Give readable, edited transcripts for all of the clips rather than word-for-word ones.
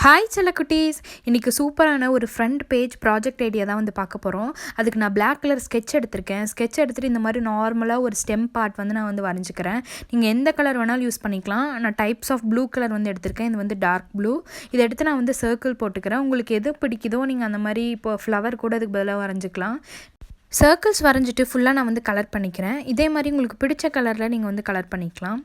Hi செல்லக்குட்டீஸ், இன்றைக்கி சூப்பரான ஒரு ஃப்ரண்ட் பேஜ் ப்ராஜெக்ட் ஐடியா தான் வந்து பார்க்க போகிறோம். அதுக்கு நான் பிளாக் கலர் ஸ்கெட்ச் எடுத்திருக்கேன். ஸ்கெட்ச் எடுத்துகிட்டு இந்த மாதிரி நார்மலாக ஒரு ஸ்டெம் பார்ட் வந்து நான் வந்து வரைஞ்சிக்கிறேன். நீங்கள் எந்த கலர் வேணாலும் யூஸ் பண்ணிக்கலாம். நான் டைப்ஸ் ஆஃப் ப்ளூ கலர் வந்து எடுத்திருக்கேன். இது வந்து டார்க் ப்ளூ. இதை எடுத்து நான் வந்து சர்க்கிள் போட்டுக்கிறேன். உங்களுக்கு எது பிடிக்குதோ நீங்கள் அந்த மாதிரி இப்போ ஃப்ளவர் கூட அதுக்கு பதிலாக வரைஞ்சிக்கலாம். சர்க்கிள்ஸ் வரைஞ்சிட்டு ஃபுல்லாக நான் வந்து கலர் பண்ணிக்கிறேன். இதே மாதிரி உங்களுக்கு பிடிச்ச கலரில் நீங்கள் வந்து கலர் பண்ணிக்கலாம்.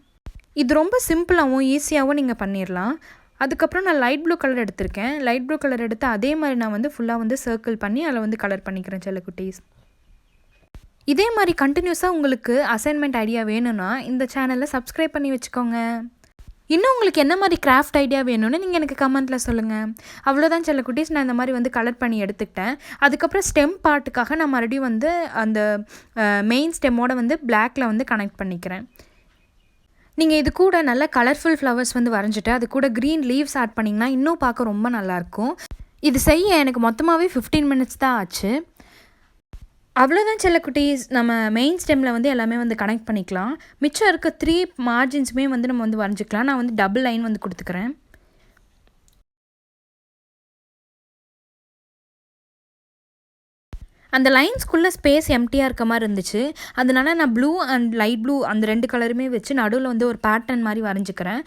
இது ரொம்ப சிம்பிளாகவும் ஈஸியாகவும் நீங்கள் பண்ணிடலாம். அதுக்கப்புறம் நான் லைட் ப்ளூ கலர் எடுத்திருக்கேன். லைட் ப்ளூ கலர் எடுத்து அதே மாதிரி நான் வந்து ஃபுல்லாக வந்து சர்க்கிள் பண்ணி அதில் வந்து கலர் பண்ணிக்கிறேன் செல்லக்குட்டீஸ். இதே மாதிரி கண்டினியூஸாக உங்களுக்கு அசைன்மெண்ட் ஐடியா வேணும்னா இந்த சேனலை சப்ஸ்கிரைப் பண்ணி வச்சுக்கோங்க. இன்னும் உங்களுக்கு என்ன மாதிரி கிராஃப்ட் ஐடியா வேணும்னு நீங்கள் எனக்கு கமெண்ட்டில் சொல்லுங்கள். அவ்வளோதான் செல்லக்குட்டீஸ், நான் இந்த மாதிரி வந்து கலர் பண்ணி எடுத்துக்கிட்டேன். அதுக்கப்புறம் ஸ்டெம் பார்ட்டுக்காக நான் மறுபடியும் வந்து அந்த மெயின் ஸ்டெம்மோட வந்து பிளாக்கில் வந்து கனெக்ட் பண்ணிக்கிறேன். நீங்கள் இது கூட நல்ல கலர்ஃபுல் ஃப்ளவர்ஸ் வந்து வரைஞ்சிட்டு அது கூட க்ரீன் லீவ்ஸ் ஆட் பண்ணிங்கன்னா இன்னும் பார்க்க ரொம்ப நல்லாயிருக்கும். இது செய்ய எனக்கு மொத்தமாகவே 15 மினிட்ஸ் தான் ஆச்சு. அவ்வளோதான் செல்லக்குட்டீஸ், நம்ம மெயின் ஸ்டெம்மில் வந்து எல்லாமே வந்து கனெக்ட் பண்ணிக்கலாம். மிச்சம் இருக்க 3 மார்ஜின்ஸுமே வந்து நம்ம வந்து வரைஞ்சிக்கலாம். நான் வந்து டபுள் லைன் வந்து கொடுத்துக்கிறேன். அந்த லைன்ஸ்குள்ளே ஸ்பேஸ் எம்டியாக இருக்க மாதிரி இருந்துச்சு. அதனால நான் ப்ளூ அண்ட் லைட் ப்ளூ அந்த 2 கலருமே வச்சு நடுவில் வந்து ஒரு பேட்டர்ன் மாதிரி வரைஞ்சிக்கிறேன்.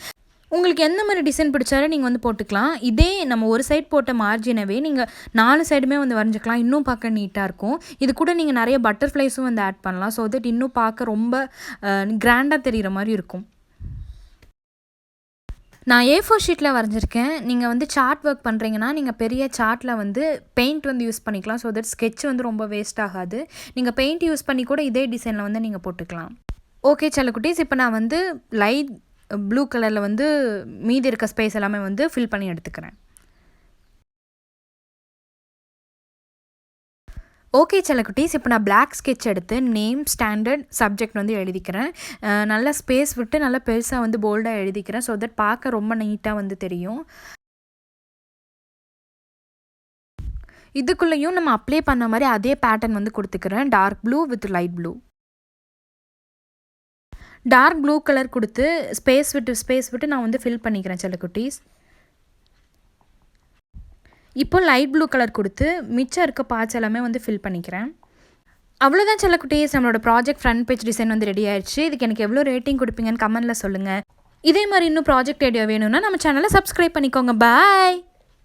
உங்களுக்கு எந்த மாதிரி டிசைன் பிடிச்சாலும் நீங்கள் வந்து போட்டுக்கலாம். இதே நம்ம ஒரு சைட் போட்ட மார்ஜினவே நீங்கள் 4 சைடுமே வந்து வரைஞ்சிக்கலாம். இன்னும் பார்க்க நீட்டாக இருக்கும். இது கூட நீங்கள் நிறைய பட்டர்ஃப்ளைஸும் வந்து ஆட் பண்ணலாம். ஸோ தட் இன்னும் பார்க்க ரொம்ப கிராண்டாக தெரிகிற மாதிரி இருக்கும். நான் A4 ஷீட்டில் வரைஞ்சிருக்கேன். நீங்கள் வந்து சார்ட் ஒர்க் பண்ணுறீங்கன்னா நீங்கள் பெரிய சார்ட்டில் வந்து பெயிண்ட் வந்து யூஸ் பண்ணிக்கலாம். ஸோ தட் ஸ்கெட்ச் வந்து ரொம்ப வேஸ்ட் ஆகாது. நீங்கள் பெயிண்ட் யூஸ் பண்ணி கூட இதே டிசைனில் வந்து நீங்கள் போட்டுக்கலாம். ஓகே செல்லக்குட்டீஸ், இப்போ நான் வந்து லைட் ப்ளூ கலரில் வந்து மீதி இருக்க ஸ்பேஸ் எல்லாமே வந்து ஃபில் பண்ணி எடுத்துக்கிறேன். ஓகே செல்லக்குட்டீஸ், இப்போ நான் பிளாக் ஸ்கெட்ச் எடுத்து நேம், ஸ்டாண்டர்ட், சப்ஜெக்ட் வந்து எழுதிக்கிறேன். நல்லா ஸ்பேஸ் விட்டு நல்லா பெருசாக வந்து போல்டாக எழுதிக்கிறேன். ஸோ தட் பார்க்க ரொம்ப நீட்டாக வந்து தெரியும். இதுக்குள்ளேயும் நம்ம அப்ளை பண்ண மாதிரி அதே பேட்டர்ன் வந்து கொடுத்துக்கிறேன். Dark blue with light blue. Dark blue colour கொடுத்து ஸ்பேஸ் விட்டு நான் வந்து ஃபில் பண்ணிக்கிறேன் செல்லக்குட்டீஸ். இப்போ லைட் ப்ளூ கலர் கொடுத்து மிச்சம் இருக்க பார்ட்ஸ் எல்லாமே வந்து ஃபில் பண்ணிக்கிறேன். அவ்வளோதான் செல்லக்குட்டீஸ், நம்மளோட ப்ராஜெக்ட் ஃப்ரண்ட் பேஜ் டிசைன் வந்து ரெடி ஆயிடுச்சு. இதுக்கு எனக்கு எவ்வளோ ரேட்டிங் கொடுப்பீங்கன்னு கமெண்ட்டில் சொல்லுங்கள். இதே மாதிரி இன்னும் ப்ராஜெக்ட் ஐடியா வேணும்னா நம்ம சேனலை சப்ஸ்கிரைப் பண்ணிக்கோங்க. பாய்.